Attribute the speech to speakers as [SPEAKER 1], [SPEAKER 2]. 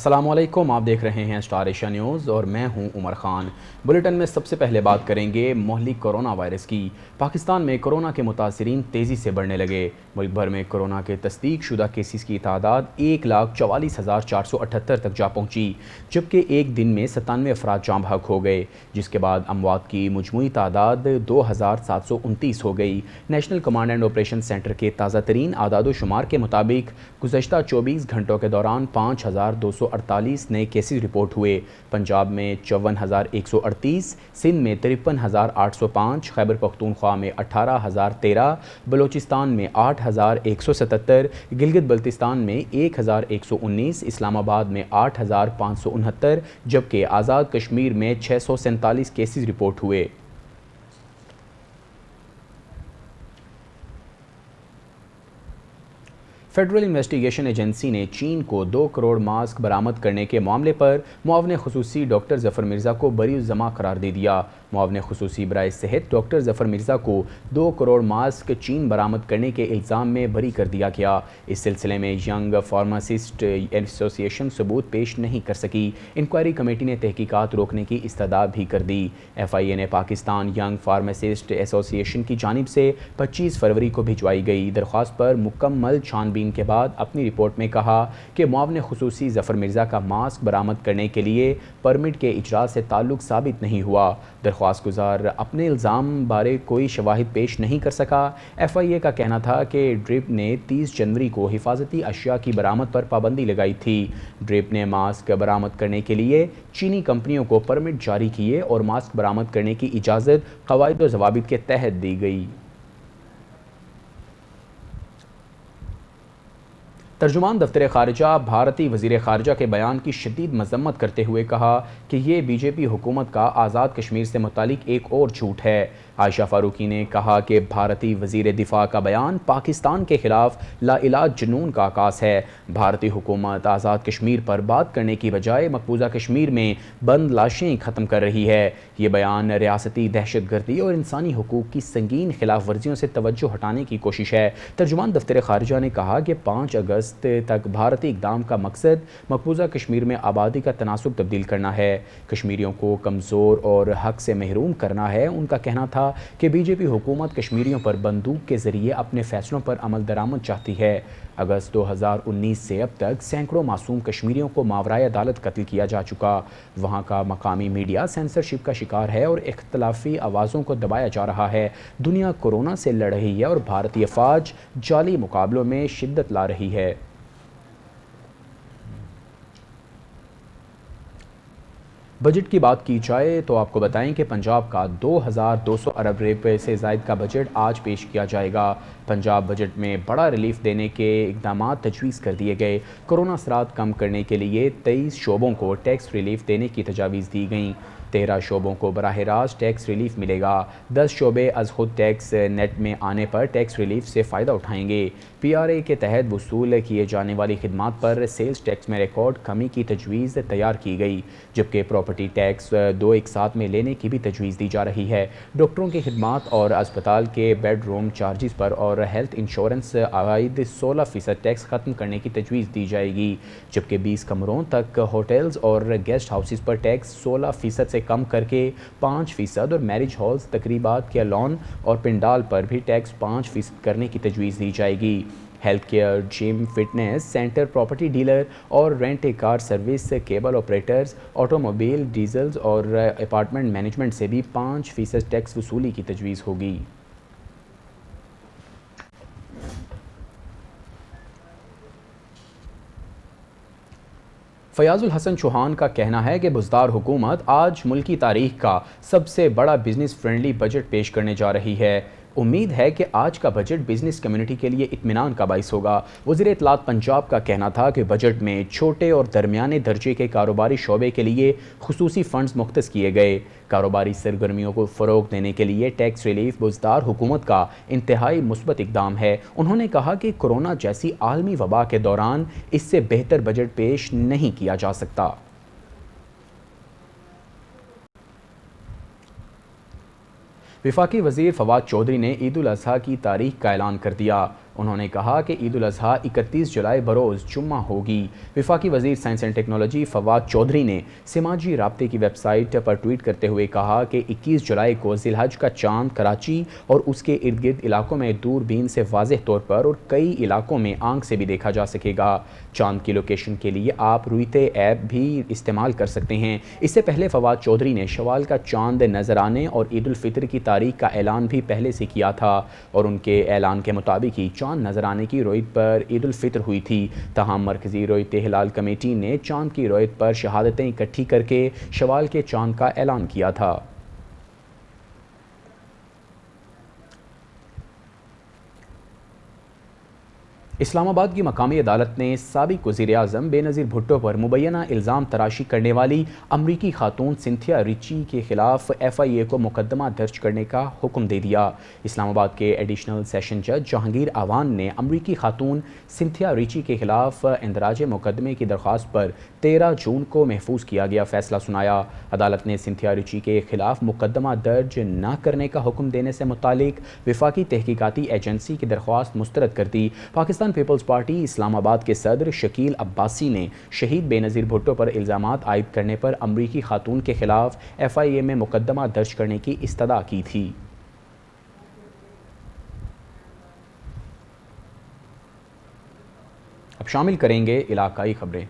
[SPEAKER 1] السلام علیکم، آپ دیکھ رہے ہیں اسٹار ایشیا نیوز اور میں ہوں عمر خان۔ بلیٹن میں سب سے پہلے بات کریں گے مہلک کورونا وائرس کی۔ پاکستان میں کورونا کے متاثرین تیزی سے بڑھنے لگے۔ ملک بھر میں کورونا کے تصدیق شدہ کیسز کی تعداد 1,44,478 تک جا پہنچی، جبکہ ایک دن میں 97 افراد جاں بحق ہو گئے، جس کے بعد اموات کی مجموعی تعداد 2,729 ہو گئی۔ National command and operation centre کے تازہ ترین اعداد و شمار کے مطابق گزشتہ 24 گھنٹوں کے دوران 5,248 نئے کیسز رپورٹ ہوئے۔ پنجاب میں 54,138، سندھ میں 53,805، خیبر پختونخوا میں 18,013، بلوچستان میں 8,177، گلگت بلتستان میں 1,119، اسلام آباد میں 8,569، جبکہ آزاد کشمیر میں 647 کیسز رپورٹ ہوئے۔ فیڈرل انویسٹیگیشن ایجنسی نے چین کو 2 کروڑ ماسک برآمد کرنے کے معاملے پر معاون خصوصی ڈاکٹر ظفر مرزا کو بری الزامہ قرار دے دیا۔ معاون خصوصی برائے صحت ڈاکٹر ظفر مرزا کو 2 کروڑ ماسک چین برآمد کرنے کے الزام میں بری کر دیا گیا۔ اس سلسلے میں ینگ فارماسسٹ ایسوسی ایشن ثبوت پیش نہیں کر سکی۔ انکوائری کمیٹی نے تحقیقات روکنے کی استدعا بھی کر دی۔ ایف آئی اے نے پاکستان ینگ فارماسسٹ ایسوسی ایشن کی جانب سے 25 فروری کو بھجوائی گئی درخواست پر مکمل چھان بین کے بعد اپنی رپورٹ میں کہا کہ معاون خصوصی ظفر مرزا کا ماسک برآمد کرنے کے لیے پرمٹ کے اجرا سے تعلق ثابت نہیں ہوا۔ درخواست گزار اپنے الزام بارے کوئی شواہد پیش نہیں کر سکا۔ ایف آئی اے کا کہنا تھا کہ ڈرپ نے 30 جنوری کو حفاظتی اشیاء کی برآمد پر پابندی لگائی تھی۔ ڈرپ نے ماسک برآمد کرنے کے لیے چینی کمپنیوں کو پرمٹ جاری کیے اور ماسک برآمد کرنے کی اجازت قواعد و ضوابط کے تحت دی گئی۔ ترجمان دفتر خارجہ بھارتی وزیر خارجہ کے بیان کی شدید مذمت کرتے ہوئے کہا کہ یہ بی جے پی حکومت کا آزاد کشمیر سے متعلق ایک اور جھوٹ ہے۔ عائشہ فاروقی نے کہا کہ بھارتی وزیر دفاع کا بیان پاکستان کے خلاف لا علاج جنون کا عکاس ہے۔ بھارتی حکومت آزاد کشمیر پر بات کرنے کی بجائے مقبوضہ کشمیر میں بند لاشیں ختم کر رہی ہے۔ یہ بیان ریاستی دہشت گردی اور انسانی حقوق کی سنگین خلاف ورزیوں سے توجہ ہٹانے کی کوشش ہے۔ ترجمان دفتر خارجہ نے کہا کہ 5 اگست تک بھارتی اقدام کا مقصد مقبوضہ کشمیر میں آبادی کا تناسب تبدیل کرنا ہے، کشمیریوں کو کمزور اور حق سے محروم کرنا ہے۔ ان کا کہنا تھا کہ بی جے پی حکومت کشمیریوں پر بندوق کے ذریعے اپنے فیصلوں پر عمل درآمد چاہتی ہے۔ اگست 2019 سے اب تک سینکڑوں معصوم کشمیریوں کو ماورائے عدالت قتل کیا جا چکا۔ وہاں کا مقامی میڈیا سینسرشپ کا شکار ہے اور اختلافی آوازوں کو دبایا جا رہا ہے۔ دنیا کورونا سے لڑ رہی ہے اور بھارتی افواج جعلی مقابلوں میں شدت لا رہی ہے۔ بجٹ کی بات کی جائے تو آپ کو بتائیں کہ پنجاب کا 2,200 ارب روپے سے زائد کا بجٹ آج پیش کیا جائے گا۔ پنجاب بجٹ میں بڑا ریلیف دینے کے اقدامات تجویز کر دیے گئے۔ کورونا اثرات کم کرنے کے لیے 23 شعبوں کو ٹیکس ریلیف دینے کی تجاویز دی گئیں۔ 13 شعبوں کو براہ راست ٹیکس ریلیف ملے گا۔ 10 شعبے از خود ٹیکس نیٹ میں آنے پر ٹیکس ریلیف سے فائدہ اٹھائیں گے۔ پی آر اے کے تحت وصول کیے جانے والی خدمات پر سیلز ٹیکس میں ریکارڈ کمی کی تجویز تیار کی گئی، جبکہ پراپرٹی ٹیکس 2 ایک ساتھ میں لینے کی بھی تجویز دی جا رہی ہے۔ ڈاکٹروں کی خدمات اور اسپتال کے بیڈ روم چارجز پر اور ہیلتھ انشورنس عائد 16% ٹیکس ختم کرنے کی تجویز دی جائے گی، جبکہ 20 کمروں تک ہوٹلز اور گیسٹ ہاؤسز پر ٹیکس 16% سے کم کر کے 5% اور میرج ہالز، تقریبات کے لان اور پنڈال پر بھی ٹیکس 5% کرنے کی تجویز دی جائے گی۔ Health care, gym, fitness centre, property dealer اور rent a car service, cable operators, automobile, dealers اور اپارٹمنٹ مینجمنٹ سے بھی 5% ٹیکس وصولی کی تجویز ہوگی۔ فیاض الحسن چوہان کا کہنا ہے کہ بزدار حکومت آج ملکی تاریخ کا سب سے بڑا بزنس فرینڈلی بجٹ پیش کرنے جا رہی ہے۔ امید ہے کہ آج کا بجٹ بزنس کمیونٹی کے لیے اطمینان کا باعث ہوگا۔ وزیر اطلاعات پنجاب کا کہنا تھا کہ بجٹ میں چھوٹے اور درمیانے درجے کے کاروباری شعبے کے لیے خصوصی فنڈز مختص کیے گئے۔ کاروباری سرگرمیوں کو فروغ دینے کے لیے ٹیکس ریلیف بزدار حکومت کا انتہائی مثبت اقدام ہے۔ انہوں نے کہا کہ کورونا جیسی عالمی وبا کے دوران اس سے بہتر بجٹ پیش نہیں کیا جا سکتا۔ وفاقی وزیر فواد چودھری نے عید الاضحیٰ کی تاریخ کا اعلان کر دیا۔ انہوں نے کہا کہ عید الاضحیٰ 31 جولائی بروز جمعہ ہوگی۔ وفاقی وزیر science and technology Fawad Chaudhry نے سماجی رابطے کی ویب سائٹ پر ٹویٹ کرتے ہوئے کہا کہ 21 جولائی کو ذی الحج کا چاند کراچی اور اس کے ارد گرد علاقوں میں دوربین سے واضح طور پر اور کئی علاقوں میں آنکھ سے بھی دیکھا جا سکے گا۔ چاند کی لوکیشن کے لیے آپ رویتے ایپ بھی استعمال کر سکتے ہیں۔ اس سے پہلے فواد چودھری نے شوال کا چاند نظر آنے اور عید الفطر کی تاریخ کا اعلان بھی پہلے سے کیا تھا اور ان کے اعلان کے مطابق ہی چاند نظر آنے کی رویت پر عید الفطر ہوئی تھی۔ تاہم مرکزی رویت ہلال کمیٹی نے چاند کی رویت پر شہادتیں اکٹھی کر کے شوال کے چاند کا اعلان کیا تھا۔ اسلام آباد کی مقامی عدالت نے سابق وزیر اعظم بے نظیر بھٹو پر مبینہ الزام تراشی کرنے والی امریکی خاتون سنتھیا ریچی کے خلاف ایف آئی اے کو مقدمہ درج کرنے کا حکم دے دیا۔ اسلام آباد کے ایڈیشنل سیشن جج جہانگیر آوان نے امریکی خاتون سنتھیا ریچی کے خلاف اندراج مقدمے کی درخواست پر 13 جون کو محفوظ کیا گیا فیصلہ سنایا۔ عدالت نے سنتھیا ریچی کے خلاف مقدمہ درج نہ کرنے کا حکم دینے سے متعلق وفاقی تحقیقاتی ایجنسی کی درخواست مسترد کر دی۔ پاکستان پیپلز پارٹی اسلام آباد کے صدر شکیل عباسی نے شہید بے نظیر بھٹو پر الزامات عائد کرنے پر امریکی خاتون کے خلاف ایف آئی اے میں مقدمہ درج کرنے کی استدعا کی تھی۔ اب شامل کریں گے علاقائی خبریں۔